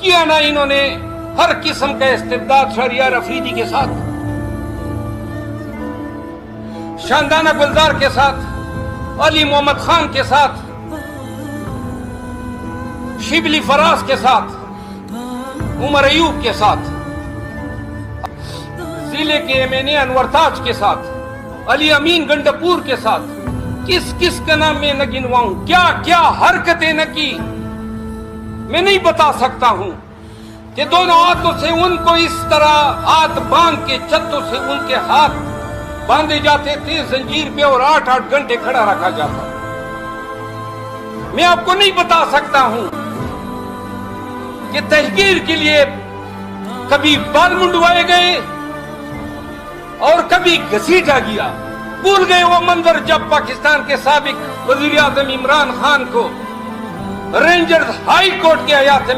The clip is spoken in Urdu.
کیا نہ انہوں نے ہر قسم کا استبداد شہریار افریدی کے ساتھ، شاندانہ گلزار کے ساتھ، علی محمد خان کے ساتھ، شبلی فراز کے ساتھ، عمر ایوب کے ساتھ، ضلع کے ایم این اے انور تاج کے ساتھ، علی امین گنڈپور کے ساتھ، کس کس کا نام میں نہ گنواؤں، کیا کیا حرکتیں نہ کی میں نہیں بتا سکتا ہوں، کہ دونوں ہاتھوں سے ان کو اس طرح ہاتھ باندھ کے چھتوں سے ان کے ہاتھ باندھے جاتے تھے زنجیر پہ اور 8-8 گھنٹے کھڑا رکھا جاتا۔ میں آپ کو نہیں بتا سکتا ہوں کہ تحقیر کے لیے کبھی بال منڈوائے گئے اور کبھی گھسیٹا گیا۔ بھول گئے وہ منظر جب پاکستان کے سابق وزیر اعظم عمران خان کو رینجرز ہائی کورٹ کے حیات